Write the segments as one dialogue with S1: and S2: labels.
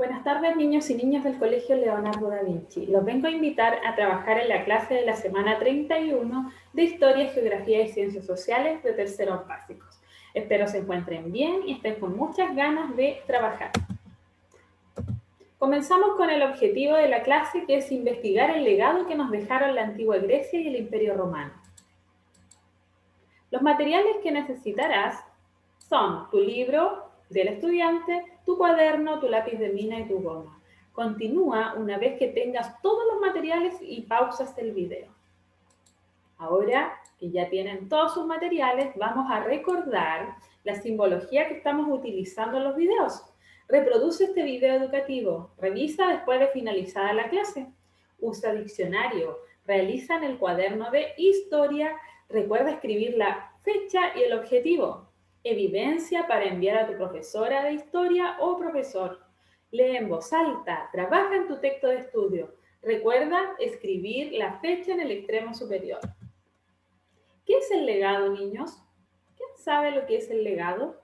S1: Buenas tardes, niños y niñas del Colegio Leonardo da Vinci. Los vengo a invitar a trabajar en la clase de la semana 31 de Historia, Geografía y Ciencias Sociales de terceros básicos. Espero se encuentren bien y estén con muchas ganas de trabajar. Comenzamos con el objetivo de la clase, que es investigar el legado que nos dejaron la antigua Grecia y el Imperio Romano. Los materiales que necesitarás son tu libro del estudiante, tu cuaderno, tu lápiz de mina y tu goma. Continúa una vez que tengas todos los materiales y pausas el video. Ahora que ya tienen todos sus materiales, vamos a recordar la simbología que estamos utilizando en los videos. Reproduce este video educativo, revisa después de finalizada la clase, usa diccionario, realiza en el cuaderno de historia, recuerda escribir la fecha y el objetivo, evidencia para enviar a tu profesora de historia o profesor, lee en voz alta, trabaja en tu texto de estudio, recuerda escribir la fecha en el extremo superior. ¿Qué es el legado, niños? ¿Quién sabe lo que es el legado?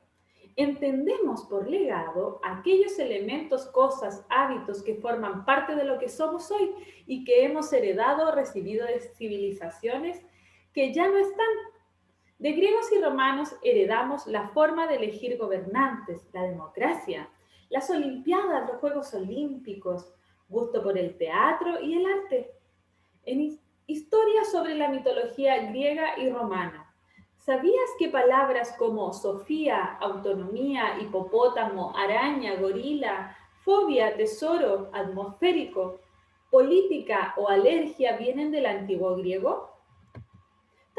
S1: Entendemos por legado aquellos elementos, cosas, hábitos que forman parte de lo que somos hoy y que hemos heredado o recibido de civilizaciones que ya no están. De griegos y romanos heredamos la forma de elegir gobernantes, la democracia, las olimpiadas, los Juegos Olímpicos, gusto por el teatro y el arte. En historia sobre la mitología griega y romana. ¿Sabías que palabras como Sofía, autonomía, hipopótamo, araña, gorila, fobia, tesoro, atmosférico, política o alergia vienen del antiguo griego?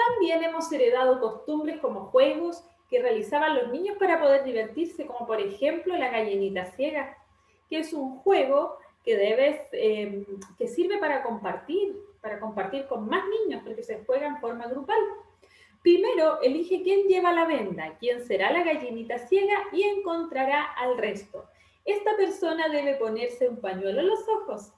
S1: También hemos heredado costumbres como juegos que realizaban los niños para poder divertirse, como por ejemplo la gallinita ciega, que es un juego que sirve para compartir con más niños, porque se juega en forma grupal. Primero, elige quién lleva la venda, quién será la gallinita ciega y encontrará al resto. Esta persona debe ponerse un pañuelo en los ojos.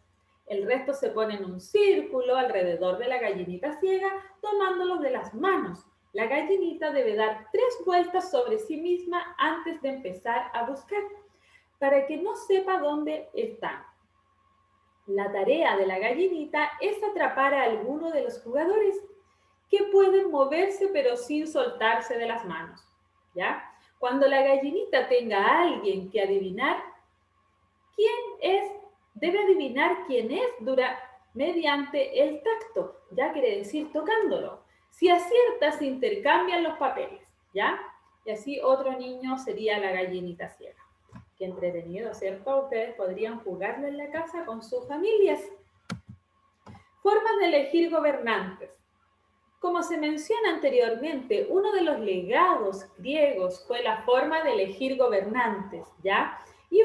S1: El resto se pone en un círculo alrededor de la gallinita ciega, tomándolos de las manos. La gallinita debe dar 3 vueltas sobre sí misma antes de empezar a buscar, para que no sepa dónde están. La tarea de la gallinita es atrapar a alguno de los jugadores que pueden moverse pero sin soltarse de las manos, ¿ya? Cuando la gallinita tenga a alguien que adivinar quién es, debe adivinar quién es mediante el tacto, ya quiere decir tocándolo. Si acierta, se intercambian los papeles, ¿ya? Y así otro niño sería la gallinita ciega. Qué entretenido, ¿cierto? Ustedes podrían jugarlo en la casa con sus familias. Formas de elegir gobernantes. Como se menciona anteriormente, uno de los legados griegos fue la forma de elegir gobernantes, ¿ya? Y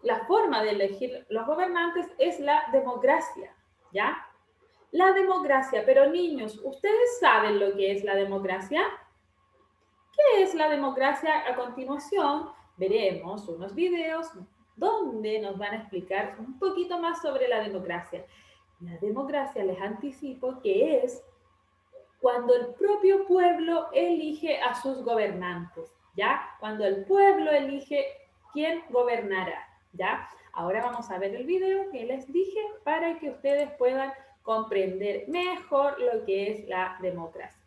S1: la forma de elegir los gobernantes es la democracia, ¿ya? La democracia, pero niños, ¿ustedes saben lo que es la democracia? ¿Qué es la democracia? A continuación veremos unos videos donde nos van a explicar un poquito más sobre la democracia. La democracia, les anticipo, que es cuando el propio pueblo elige a sus gobernantes, ¿ya? Cuando el pueblo elige quién gobernará, ¿ya? Ahora vamos a ver el video que les dije para que ustedes puedan comprender mejor lo que es la democracia.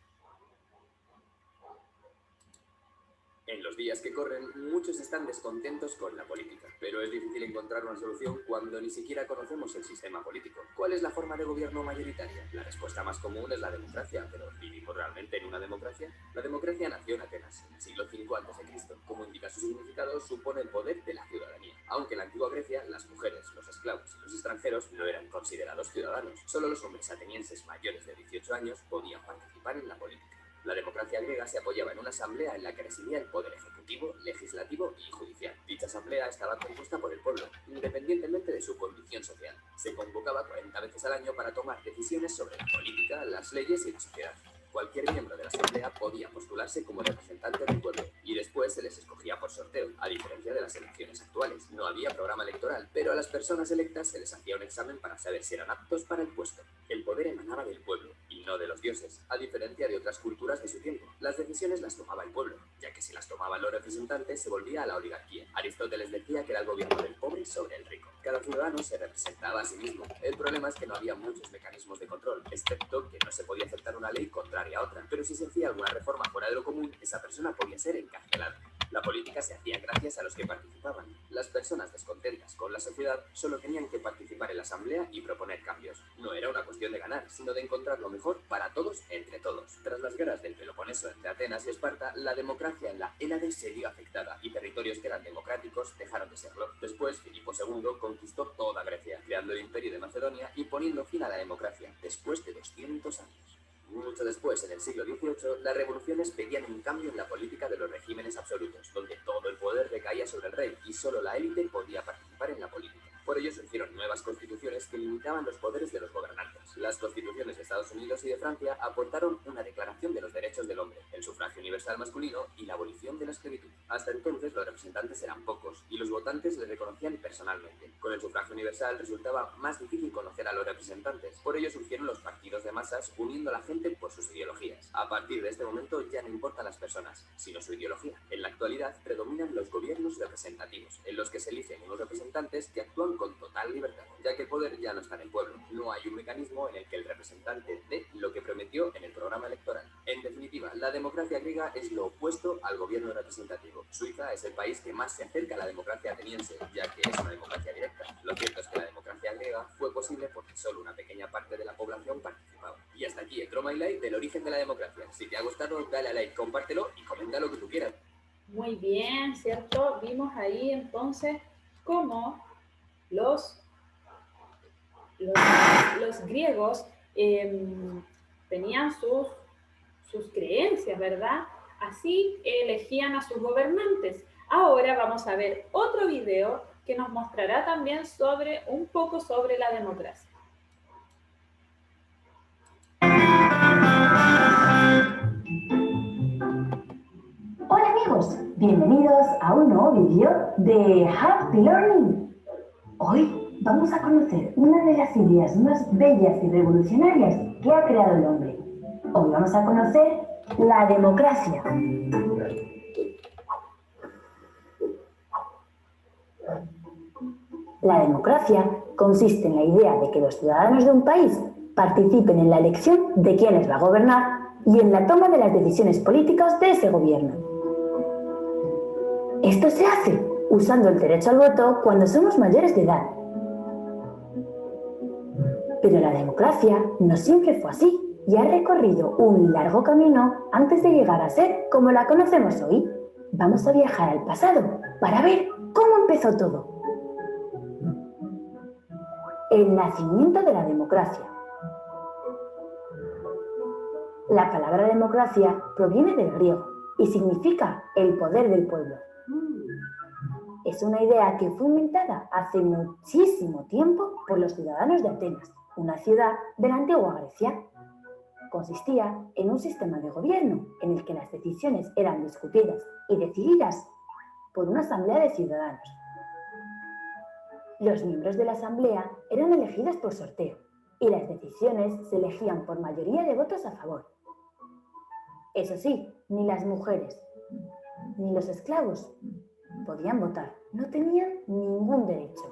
S2: En los días que corren, muchos están descontentos con la política, pero es difícil encontrar una solución cuando ni siquiera conocemos el sistema político. ¿Cuál es la forma de gobierno mayoritaria? La respuesta más común es la democracia, pero ¿vivimos realmente en una democracia? La democracia nació en Atenas, en el siglo V a.C. Como indica su significado, supone el poder de la ciudadanía. Aunque en la antigua Grecia, las mujeres, los esclavos y los extranjeros no eran considerados ciudadanos. Solo los hombres atenienses mayores de 18 años podían participar en la política. La democracia griega se apoyaba en una asamblea en la que residía el poder ejecutivo, legislativo y judicial. Dicha asamblea estaba compuesta por el pueblo, independientemente de su condición social. Se convocaba 40 veces al año para tomar decisiones sobre la política, las leyes y la sociedad. Cualquier miembro de la asamblea podía postularse como representante del pueblo y después se les escogía por sorteo, a diferencia de las elecciones actuales. No había programa electoral, pero a las personas electas se les hacía un examen para saber si eran aptos para el puesto. El poder emanaba del pueblo y no de los dioses, a diferencia de otras culturas de su tiempo. Las decisiones las tomaba el pueblo, ya que si las tomaban los representantes se volvía a la oligarquía. Aristóteles decía que era el gobierno del pobre sobre el rico. Cada ciudadano se representaba a sí mismo. El problema es que no había muchos mecanismos de control, excepto que no se podía aceptar una ley contraria a otra. Pero si se hacía alguna reforma fuera de lo común, esa persona podía ser encarcelada. La política se hacía gracias a los que participaban. Las personas descontentas con la sociedad solo tenían que participar en la asamblea y proponer cambios. No era una cuestión de ganar, sino de encontrar lo mejor para todos entre todos. Tras las guerras del Peloponeso entre Atenas y Esparta, la democracia en la Hélade se vio afectada y territorios que eran democráticos dejaron de serlo. Después, Filipo II conquistó toda Grecia, creando el Imperio de Macedonia y poniendo fin a la democracia, después de 200 años. Mucho después, en el siglo XVIII, las revoluciones pedían un cambio en la política de los regímenes absolutos, donde todo el poder recaía sobre el rey y solo la élite podía participar en la política. Por ello surgieron nuevas constituciones que limitaban los poderes de los gobernantes. Las constituciones de Estados Unidos y de Francia aportaron una declaración de los derechos del hombre, el sufragio universal masculino y la abolición de la esclavitud. Hasta entonces los representantes eran pocos y los votantes les reconocían personalmente. Con el sufragio universal resultaba más difícil conocer a los representantes. Por ello surgieron los partidos de masas uniendo a la gente por sus ideologías. A partir de este momento ya no importan las personas, sino su ideología. En la actualidad predominan los gobiernos representativos, en los que se eligen unos representantes que actúan con total libertad, ya que el poder ya no está en el pueblo. No hay un mecanismo en el que el representante dé lo que prometió en el programa electoral. En definitiva, la democracia griega es lo opuesto al gobierno representativo. Suiza es el país que más se acerca a la democracia ateniense, ya que es una democracia directa. Lo cierto es que la democracia griega fue posible porque solo una pequeña parte de la población participaba. Y hasta aquí el Chroma Highlight del origen de la democracia. Si te ha gustado, dale a like, compártelo y comenta lo que tú quieras.
S1: Muy bien, ¿cierto? Vimos ahí entonces cómo los griegos tenían sus creencias, ¿verdad? Así elegían a sus gobernantes. Ahora vamos a ver otro video que nos mostrará también un poco sobre la democracia.
S3: Hola amigos, bienvenidos a un nuevo vídeo de Happy Learning. Hoy vamos a conocer una de las ideas más bellas y revolucionarias que ha creado el hombre. Hoy vamos a conocer la democracia. La democracia consiste en la idea de que los ciudadanos de un país participen en la elección de quién les va a gobernar y en la toma de las decisiones políticas de ese gobierno. Esto se hace usando el derecho al voto cuando somos mayores de edad. Pero la democracia no siempre fue así y ha recorrido un largo camino antes de llegar a ser como la conocemos hoy. Vamos a viajar al pasado para ver cómo empezó todo. El nacimiento de la democracia. La palabra democracia proviene del griego y significa el poder del pueblo. Es una idea que fue inventada hace muchísimo tiempo por los ciudadanos de Atenas, una ciudad de la antigua Grecia. Consistía en un sistema de gobierno en el que las decisiones eran discutidas y decididas por una asamblea de ciudadanos. Los miembros de la asamblea eran elegidos por sorteo y las decisiones se elegían por mayoría de votos a favor. Eso sí, ni las mujeres ni los esclavos podían votar, no tenían ningún derecho.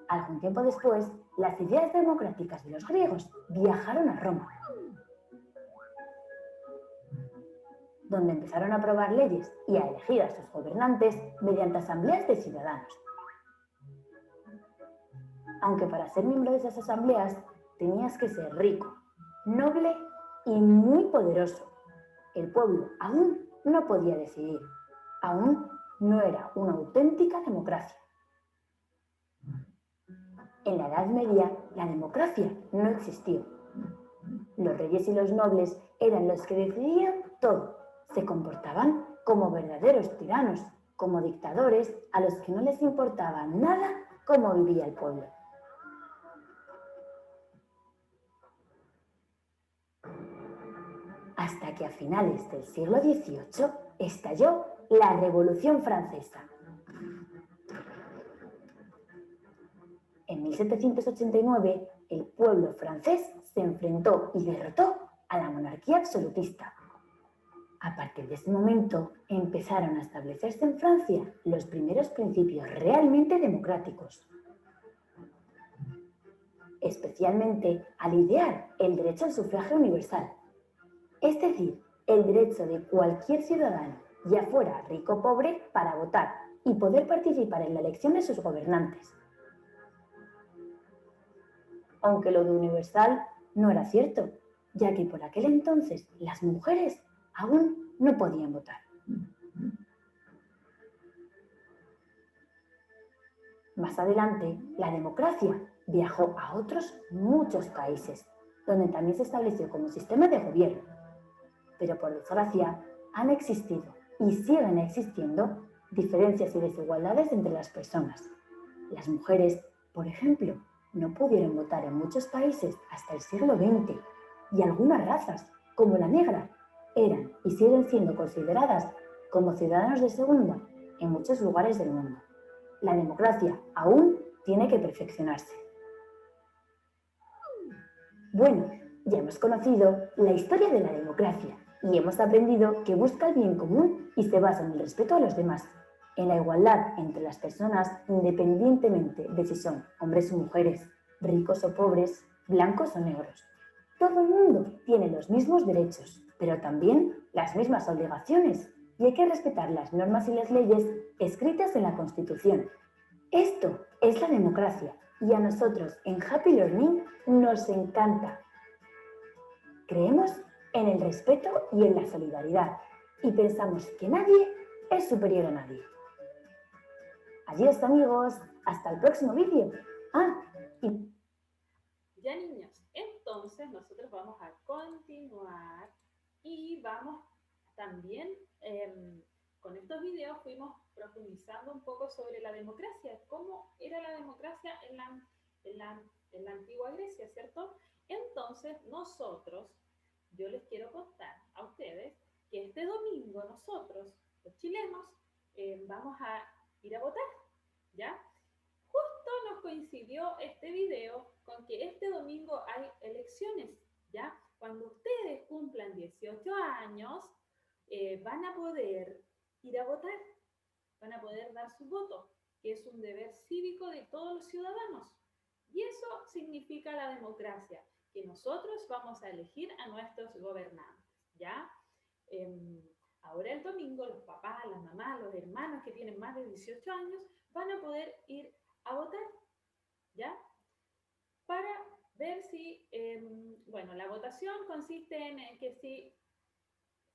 S3: Algún tiempo después, las ideas democráticas de los griegos viajaron a Roma, donde empezaron a aprobar leyes y a elegir a sus gobernantes mediante asambleas de ciudadanos. Aunque para ser miembro de esas asambleas tenías que ser rico, noble y muy poderoso. El pueblo aún no podía decidir, aún no era una auténtica democracia. En la Edad Media, la democracia no existió. Los reyes y los nobles eran los que decidían todo. Se comportaban como verdaderos tiranos, como dictadores a los que no les importaba nada cómo vivía el pueblo. Hasta que a finales del siglo XVIII estalló la Revolución Francesa. En 1789, el pueblo francés se enfrentó y derrotó a la monarquía absolutista. A partir de ese momento empezaron a establecerse en Francia los primeros principios realmente democráticos, especialmente al idear el derecho al sufragio universal, es decir, el derecho de cualquier ciudadano, ya fuera rico o pobre, para votar y poder participar en la elección de sus gobernantes. Aunque lo de universal no era cierto, ya que por aquel entonces las mujeres aún no podían votar. Más adelante, la democracia viajó a otros muchos países, donde también se estableció como sistema de gobierno. Pero por desgracia, han existido y siguen existiendo diferencias y desigualdades entre las personas. Las mujeres, por ejemplo, no pudieron votar en muchos países hasta el siglo XX, y algunas razas, como la negra, eran y siguen siendo consideradas como ciudadanos de segunda en muchos lugares del mundo. La democracia aún tiene que perfeccionarse. Bueno, ya hemos conocido la historia de la democracia y hemos aprendido que busca el bien común y se basa en el respeto a los demás, en la igualdad entre las personas independientemente de si son hombres o mujeres, ricos o pobres, blancos o negros. Todo el mundo tiene los mismos derechos, pero también las mismas obligaciones, y hay que respetar las normas y las leyes escritas en la Constitución. Esto es la democracia y a nosotros en Happy Learning nos encanta. Creemos en el respeto y en la solidaridad y pensamos que nadie es superior a nadie. Adiós amigos, hasta el próximo vídeo.
S1: Ya niños, entonces nosotros vamos a continuar y vamos también, con estos videos fuimos profundizando un poco sobre la democracia, cómo era la democracia en la antigua Grecia, ¿cierto? Entonces yo les quiero contar a ustedes que este domingo nosotros, los chilenos, vamos a ir a votar, ¿ya? Justo nos coincidió este video con que este domingo hay elecciones, ¿ya? Cuando ustedes cumplan 18 años, van a poder ir a votar, van a poder dar su voto, que es un deber cívico de todos los ciudadanos. Y eso significa la democracia, que nosotros vamos a elegir a nuestros gobernantes, ¿ya? Ahora el domingo los papás, las mamás, los hermanos que tienen más de 18 años van a poder ir a votar, ¿ya? Para ver si, bueno, la votación consiste en que si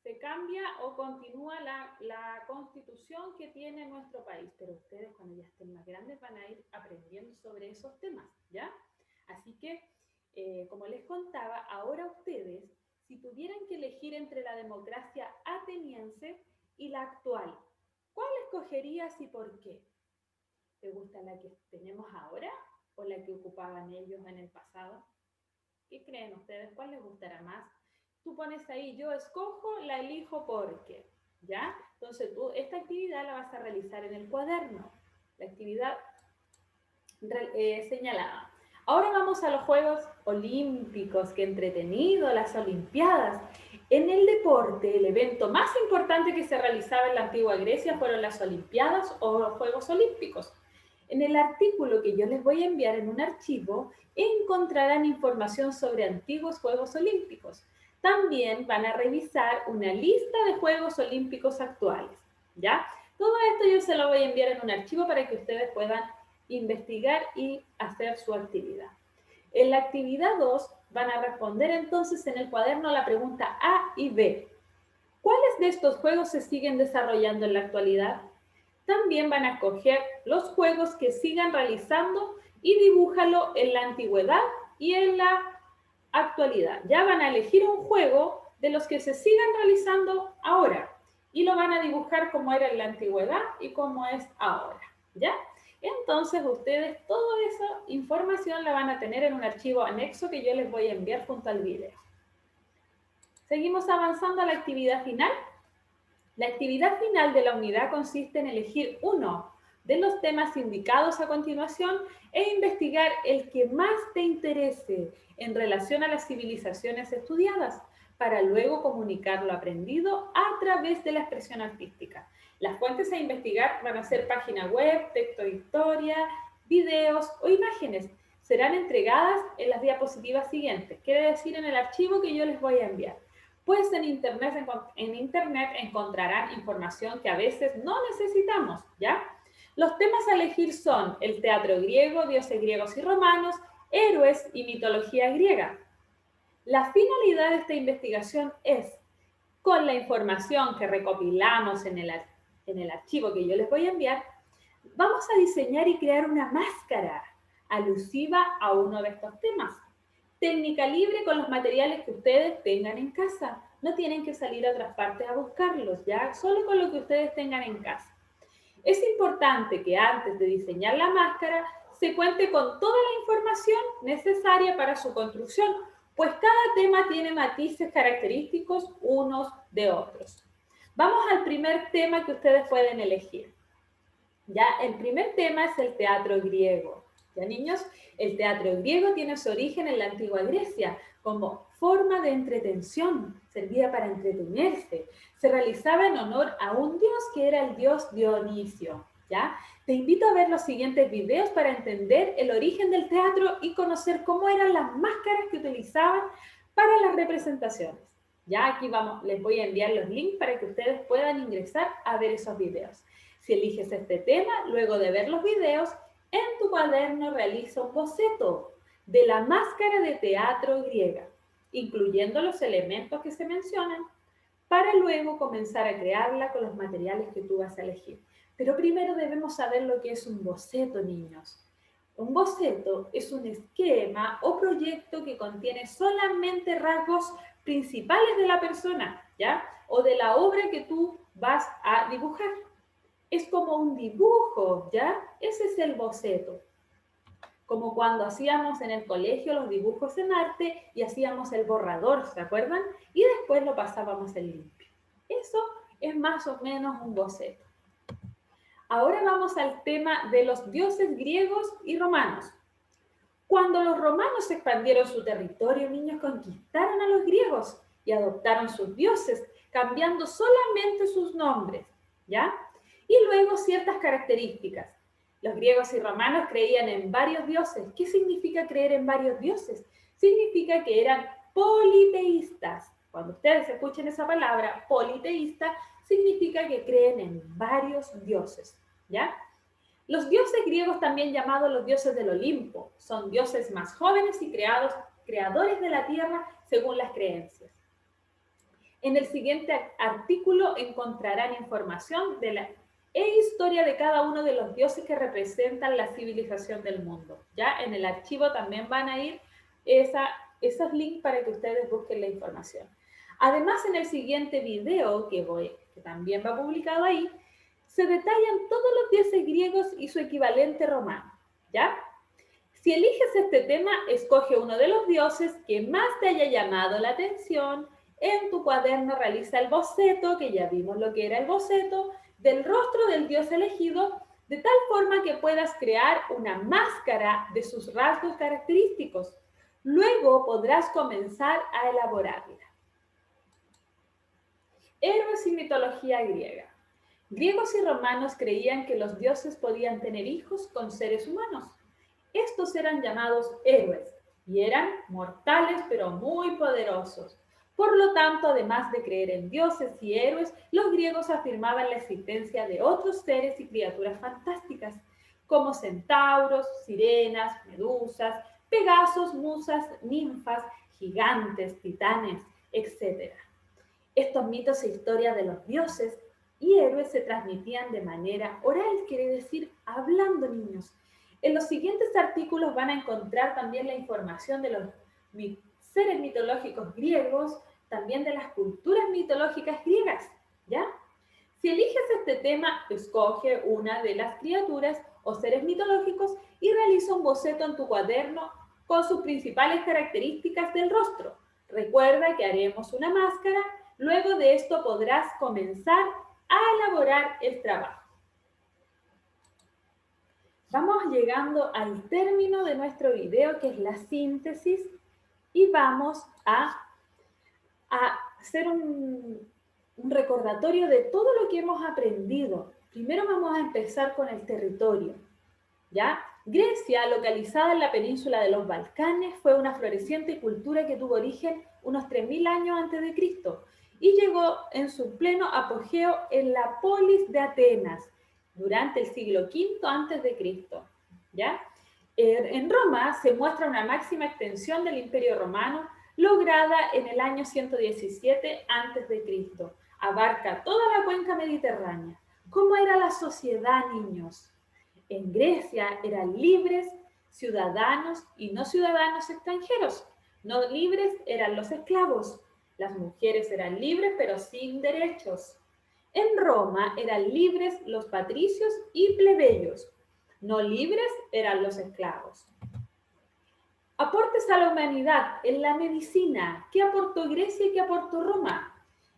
S1: se cambia o continúa la constitución que tiene nuestro país, pero ustedes cuando ya estén más grandes van a ir aprendiendo sobre esos temas, ¿ya? Así que, como les contaba, ahora ustedes, si tuvieran que elegir entre la democracia ateniense y la actual, ¿cuál escogerías y por qué? ¿Te gusta la que tenemos ahora o la que ocupaban ellos en el pasado? ¿Qué creen ustedes? ¿Cuál les gustará más? Tú pones ahí, yo escojo, la elijo porque, ¿ya? Entonces tú esta actividad la vas a realizar en el cuaderno, la actividad señalada. Ahora vamos a los Juegos Olímpicos, qué entretenido, las Olimpiadas. En el deporte, el evento más importante que se realizaba en la antigua Grecia fueron las Olimpiadas o los Juegos Olímpicos. En el artículo que yo les voy a enviar en un archivo, encontrarán información sobre antiguos Juegos Olímpicos. También van a revisar una lista de Juegos Olímpicos actuales, ¿ya? Todo esto yo se lo voy a enviar en un archivo para que ustedes puedan investigar y hacer su actividad. En la actividad 2 van a responder entonces en el cuaderno la pregunta A y B. ¿Cuáles de estos juegos se siguen desarrollando en la actualidad? También van a escoger los juegos que sigan realizando y dibújalo en la antigüedad y en la actualidad. Ya van a elegir un juego de los que se sigan realizando ahora y lo van a dibujar como era en la antigüedad y como es ahora, ¿ya? Entonces ustedes toda esa información la van a tener en un archivo anexo que yo les voy a enviar junto al video. Seguimos avanzando a la actividad final. La actividad final de la unidad consiste en elegir uno de los temas indicados a continuación e investigar el que más te interese en relación a las civilizaciones estudiadas, para luego comunicar lo aprendido a través de la expresión artística. Las fuentes a investigar van a ser página web, texto de historia, videos o imágenes. Serán entregadas en las diapositivas siguientes, quiere decir en el archivo que yo les voy a enviar. Pues en internet encontrarán información que a veces no necesitamos, ¿ya? Los temas a elegir son el teatro griego, dioses griegos y romanos, héroes y mitología griega. La finalidad de esta investigación es, con la información que recopilamos en el archivo que yo les voy a enviar, vamos a diseñar y crear una máscara alusiva a uno de estos temas. Técnica libre con los materiales que ustedes tengan en casa. No tienen que salir a otras partes a buscarlos, ¿ya? Solo con lo que ustedes tengan en casa. Es importante que antes de diseñar la máscara se cuente con toda la información necesaria para su construcción, pues cada tema tiene matices característicos unos de otros. Vamos al primer tema que ustedes pueden elegir. Ya, el primer tema es el teatro griego. Ya, niños, el teatro griego tiene su origen en la antigua Grecia como forma de entretención, servía para entretenerse. Se realizaba en honor a un dios que era el dios Dionisio. ¿Ya? Te invito a ver los siguientes videos para entender el origen del teatro y conocer cómo eran las máscaras que utilizaban para las representaciones. Ya aquí les voy a enviar los links para que ustedes puedan ingresar a ver esos videos. Si eliges este tema, luego de ver los videos, en tu cuaderno realiza un boceto de la máscara de teatro griega, incluyendo los elementos que se mencionan, para luego comenzar a crearla con los materiales que tú vas a elegir. Pero primero debemos saber lo que es un boceto, niños. Un boceto es un esquema o proyecto que contiene solamente rasgos principales de la persona, ¿ya? O de la obra que tú vas a dibujar. Es como un dibujo, ¿ya? Ese es el boceto. Como cuando hacíamos en el colegio los dibujos en arte y hacíamos el borrador, ¿se acuerdan? Y después lo pasábamos en limpio. Eso es más o menos un boceto. Ahora vamos al tema de los dioses griegos y romanos. Cuando los romanos expandieron su territorio, niños, conquistaron a los griegos y adoptaron sus dioses, cambiando solamente sus nombres, ¿ya? Y luego ciertas características. Los griegos y romanos creían en varios dioses. ¿Qué significa creer en varios dioses? Significa que eran politeístas. Cuando ustedes escuchen esa palabra, politeísta, significa que creen en varios dioses, ¿ya? Los dioses griegos, también llamados los dioses del Olimpo, son dioses más jóvenes y creadores de la tierra según las creencias. En el siguiente artículo encontrarán información de la historia de cada uno de los dioses que representan la civilización del mundo. Ya en el archivo también van a ir esos links para que ustedes busquen la información. Además, en el siguiente video que también va publicado ahí, se detallan todos los dioses griegos y su equivalente romano, ¿ya? Si eliges este tema, escoge uno de los dioses que más te haya llamado la atención. En tu cuaderno realiza el boceto, que ya vimos lo que era el boceto, del rostro del dios elegido, de tal forma que puedas crear una máscara de sus rasgos característicos. Luego podrás comenzar a elaborarla. Héroes y mitología griega. Griegos y romanos creían que los dioses podían tener hijos con seres humanos. Estos eran llamados héroes y eran mortales pero muy poderosos. Por lo tanto, además de creer en dioses y héroes, los griegos afirmaban la existencia de otros seres y criaturas fantásticas, como centauros, sirenas, medusas, pegasos, musas, ninfas, gigantes, titanes, etc. Estos mitos e historias de los dioses y héroes se transmitían de manera oral, quiere decir hablando, niños. En los siguientes artículos van a encontrar también la información de los seres mitológicos griegos, también de las culturas mitológicas griegas, ¿ya? Si eliges este tema, escoge una de las criaturas o seres mitológicos y realiza un boceto en tu cuaderno con sus principales características del rostro. Recuerda que haremos una máscara, luego de esto podrás comenzar a elaborar el trabajo. Vamos llegando al término de nuestro video, que es la síntesis, y vamos a hacer un recordatorio de todo lo que hemos aprendido. Primero vamos a empezar con el territorio, ¿ya? Grecia, localizada en la península de los Balcanes, fue una floreciente cultura que tuvo origen unos 3000 años antes de Cristo y llegó en su pleno apogeo en la polis de Atenas durante el siglo V antes de Cristo, ¿ya? En Roma se muestra una máxima extensión del Imperio Romano lograda en el año 117 antes de Cristo. Abarca toda la cuenca mediterránea. ¿Cómo era la sociedad, niños? En Grecia eran libres ciudadanos y no ciudadanos extranjeros. No libres eran los esclavos. Las mujeres eran libres pero sin derechos. En Roma eran libres los patricios y plebeyos. No libres eran los esclavos. Aportes a la humanidad en la medicina. ¿Qué aportó Grecia y qué aportó Roma?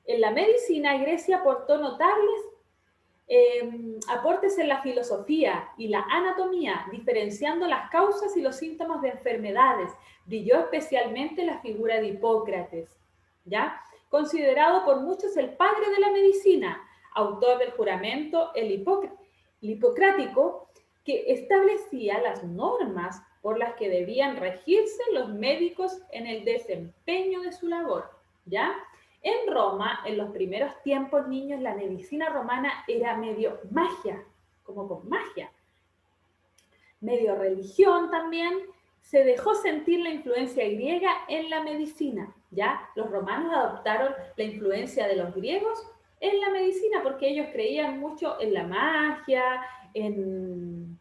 S1: En la medicina, Grecia aportó notables aportes en la filosofía y la anatomía, diferenciando las causas y los síntomas de enfermedades. Brilló especialmente la figura de Hipócrates, ¿ya? Considerado por muchos el padre de la medicina, autor del juramento, el hipocrático, que establecía las normas por las que debían regirse los médicos en el desempeño de su labor, ¿ya? En Roma, en los primeros tiempos, niños, la medicina romana era medio magia, como con magia, medio religión también. Se dejó sentir la influencia griega en la medicina, ¿ya? Los romanos adoptaron la influencia de los griegos en la medicina porque ellos creían mucho en la magia, en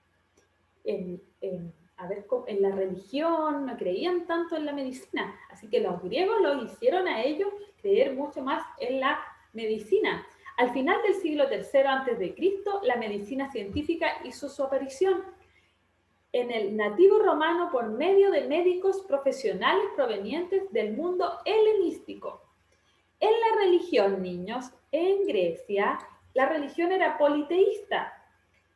S1: la religión, no creían tanto en la medicina. Así que los griegos lo hicieron a ellos creer mucho más en la medicina. Al final del siglo III a.C., la medicina científica hizo su aparición en el nativo romano por medio de médicos profesionales provenientes del mundo helenístico. En la religión, niños, en Grecia, la religión era politeísta.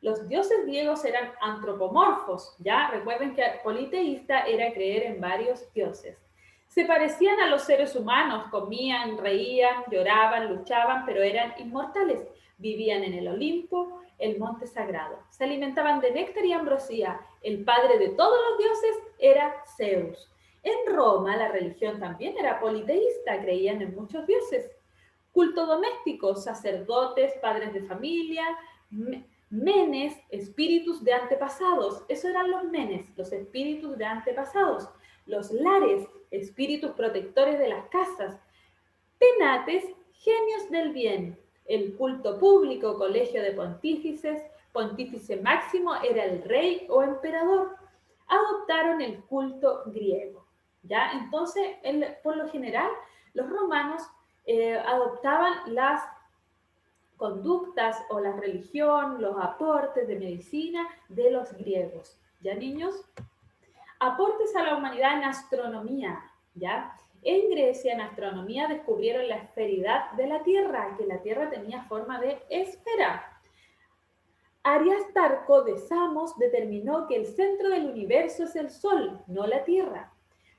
S1: Los dioses griegos eran antropomorfos, ¿ya? Recuerden que politeísta era creer en varios dioses. Se parecían a los seres humanos, comían, reían, lloraban, luchaban, pero eran inmortales. Vivían en el Olimpo, el monte sagrado. Se alimentaban de néctar y ambrosía. El padre de todos los dioses era Zeus. En Roma la religión también era politeísta, creían en muchos dioses. Culto doméstico, sacerdotes, padres de familia, menes, espíritus de antepasados. Esos eran los menes, los espíritus de antepasados. Los lares, espíritus protectores de las casas. Penates, genios del bien. El culto público, colegio de pontífices. Pontífice máximo era el rey o emperador. Adoptaron el culto griego, ¿ya? Entonces, por lo general, los romanos adoptaban las conductas o la religión, los aportes de medicina de los griegos. ¿Ya, niños? Aportes a la humanidad en astronomía, ¿ya? En Grecia, en astronomía, descubrieron la esferidad de la Tierra, que la Tierra tenía forma de esfera. Aristarco de Samos determinó que el centro del universo es el Sol, no la Tierra.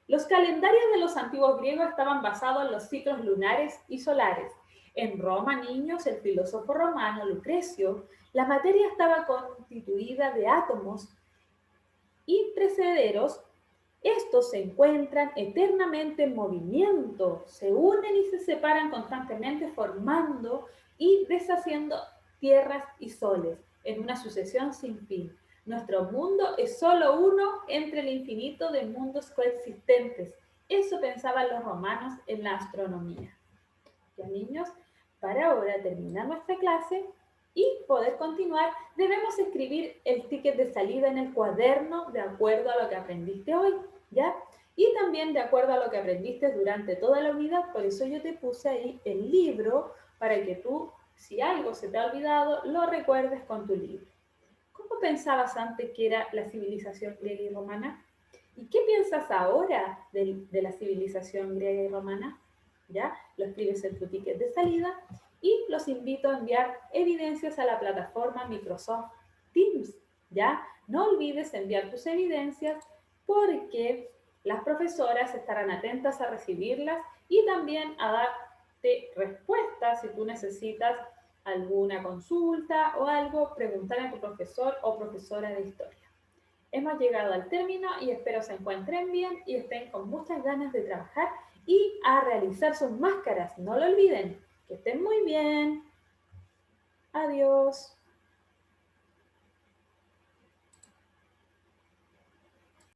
S1: Los calendarios de los antiguos griegos estaban basados en los ciclos lunares y solares. En Roma, niños, el filósofo romano Lucrecio, la materia estaba constituida de átomos imprecederos. Estos se encuentran eternamente en movimiento, se unen y se separan constantemente, formando y deshaciendo tierras y soles en una sucesión sin fin. Nuestro mundo es solo uno entre el infinito de mundos coexistentes. Eso pensaban los romanos en la astronomía. Ya, niños, para ahora terminar nuestra clase y poder continuar, debemos escribir el ticket de salida en el cuaderno de acuerdo a lo que aprendiste hoy, ¿ya? Y también de acuerdo a lo que aprendiste durante toda la unidad. Por eso yo te puse ahí el libro para que tú, si algo se te ha olvidado, lo recuerdes con tu libro. ¿Cómo pensabas antes que era la civilización griega y romana? ¿Y qué piensas ahora de la civilización griega y romana? ¿Ya? Lo escribes en tu ticket de salida y los invito a enviar evidencias a la plataforma Microsoft Teams, ¿ya? No olvides enviar tus evidencias porque las profesoras estarán atentas a recibirlas y también a darte respuestas si tú necesitas alguna consulta o algo, preguntar a tu profesor o profesora de historia. Hemos llegado al término y espero se encuentren bien y estén con muchas ganas de trabajar y a realizar sus máscaras. No lo olviden. Que estén muy bien. Adiós.